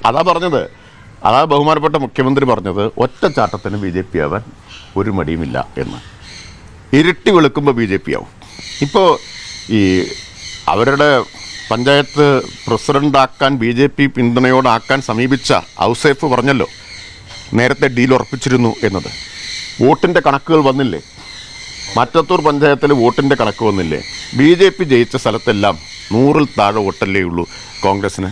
അതാ പറഞ്ഞത്, അതാ ബഹുമാനപ്പെട്ട മുഖ്യമന്ത്രി പറഞ്ഞത്, ഒറ്റച്ചാട്ടത്തിന് BJP ആവാൻ ഒരു മടിയുമില്ല എന്ന്. ഇരുട്ടി വെളുക്കുമ്പോൾ BJP ആവും. ഇപ്പോൾ ഈ അവരുടെ പഞ്ചായത്ത് പ്രസിഡൻ്റാക്കാൻ BJP പിന്തുണയോടാക്കാൻ സമീപിച്ച ഔസേഫ് പറഞ്ഞല്ലോ, നേരത്തെ ഡീൽ ഉറപ്പിച്ചിരുന്നു എന്നത്. വോട്ടിൻ്റെ കണക്കുകൾ വന്നില്ലേ? മറ്റത്തൂർ പഞ്ചായത്തിൽ വോട്ടിൻ്റെ കണക്ക് വന്നില്ലേ? BJP ജയിച്ച സ്ഥലത്തെല്ലാം 100-ൽ താഴെ വോട്ടല്ലേ ഉള്ളൂ കോൺഗ്രസ്സിന്.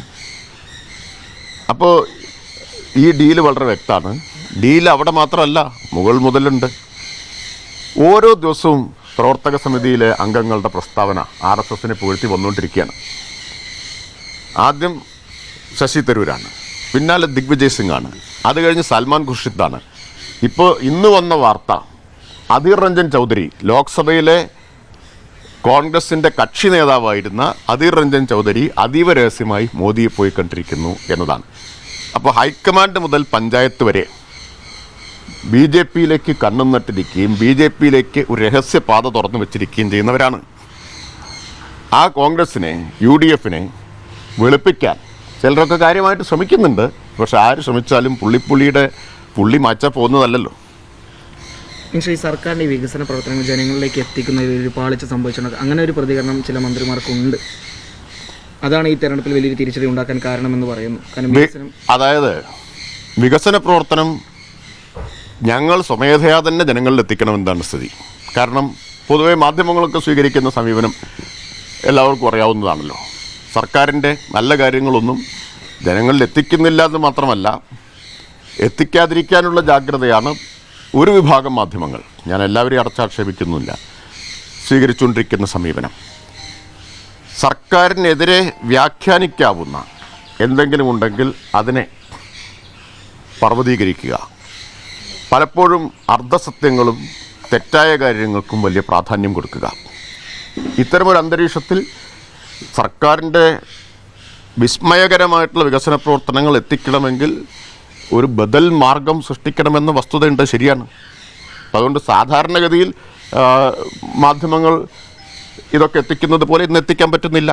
അപ്പോൾ ഈ ഡീല് വളരെ വ്യക്തമാണ്. ഡീൽ അവിടെ മാത്രമല്ല, മുകൾ മുതലുണ്ട്. ഓരോ ദിവസവും പ്രവർത്തക സമിതിയിലെ അംഗങ്ങളുടെ പ്രസ്താവന RSSനെ പുകഴ്ത്തി വന്നുകൊണ്ടിരിക്കുകയാണ്. ആദ്യം ശശി തരൂരാണ്, പിന്നാലെ ദിഗ്വിജയ് സിംഗാണ്, അത് കഴിഞ്ഞ് സൽമാൻ ഖുർഷിദാണ്. ഇപ്പോൾ ഇന്ന് വന്ന വാർത്ത, അധീർ രഞ്ജൻ ചൗധരി, ലോക്സഭയിലെ കോൺഗ്രസിൻ്റെ കക്ഷി നേതാവായിരുന്ന അധീർ രഞ്ജൻ ചൗധരി അതീവ രഹസ്യമായി മോദിയെ പോയി കണ്ടിരിക്കുന്നു എന്നതാണ്. അപ്പോൾ ഹൈക്കമാൻഡ് മുതൽ പഞ്ചായത്ത് വരെ BJPയിലേക്ക് കണ്ണും നട്ടിരിക്കുകയും BJPയിലേക്ക് ഒരു രഹസ്യപാത തുറന്നു വെച്ചിരിക്കുകയും ചെയ്യുന്നവരാണ്. ആ കോൺഗ്രസിനെ, UDFനെ വെളുപ്പിക്കാൻ ചിലരൊക്കെ കാര്യമായിട്ട് ശ്രമിക്കുന്നുണ്ട്. പക്ഷെ ആര് ശ്രമിച്ചാലും പുള്ളി മാറ്റാൻ പോകുന്നതല്ലല്ലോ. ഈ സർക്കാരിൻ്റെ വികസന പ്രവർത്തനങ്ങൾ ജനങ്ങളിലേക്ക് എത്തിക്കുന്നതിൽ ഒരു പാളിച്ച സംഭവിച്ചിട്ടുണ്ട്. അങ്ങനെ ഒരു പ്രതികരണം ചില മന്ത്രിമാർക്കുണ്ട്. അതാണ് ഈ തെരഞ്ഞെടുപ്പിൽ വലിയൊരു തിരിച്ചടി ഉണ്ടാക്കാൻ കാരണമെന്ന് പറയുന്നു. കാരണം അതായത് വികസന പ്രവർത്തനം ഞങ്ങൾ സ്വമേധയാ തന്നെ ജനങ്ങളിൽ എത്തിക്കണമെന്നാണ് സ്ഥിതി. കാരണം പൊതുവെ മാധ്യമങ്ങളൊക്കെ സ്വീകരിക്കുന്ന സമീപനം എല്ലാവർക്കും അറിയാവുന്നതാണല്ലോ. സർക്കാരിൻ്റെ നല്ല കാര്യങ്ങളൊന്നും ജനങ്ങളിൽ എത്തിക്കുന്നില്ല എന്ന് മാത്രമല്ല, എത്തിക്കാതിരിക്കാനുള്ള ജാഗ്രതയാണ് ഒരു വിഭാഗം മാധ്യമങ്ങൾ, ഞാൻ എല്ലാവരെയും അടച്ചാക്ഷേപിക്കുന്നില്ല, സ്വീകരിച്ചുകൊണ്ടിരിക്കുന്ന സമീപനം. സർക്കാരിനെതിരെ വ്യാഖ്യാനിക്കാവുന്ന എന്തെങ്കിലും ഉണ്ടെങ്കിൽ അതിനെ പർവ്വതീകരിക്കുക. പലപ്പോഴും അർദ്ധസത്യങ്ങളും തെറ്റായ കാര്യങ്ങൾക്കും വലിയ പ്രാധാന്യം കൊടുക്കുക. ഇത്തരമൊരു അന്തരീക്ഷത്തിൽ സർക്കാരിൻ്റെ വിസ്മയകരമായിട്ടുള്ള വികസന പ്രവർത്തനങ്ങൾ എത്തിക്കണമെങ്കിൽ ഒരു ബദൽ മാർഗം സൃഷ്ടിക്കണമെന്ന വസ്തുതയുണ്ട്, ശരിയാണ്. അതുകൊണ്ട് സാധാരണഗതിയിൽ മാധ്യമങ്ങൾ ഇതൊക്കെ എത്തിക്കുന്നത് പോലെ ഇന്ന് എത്തിക്കാൻ പറ്റുന്നില്ല.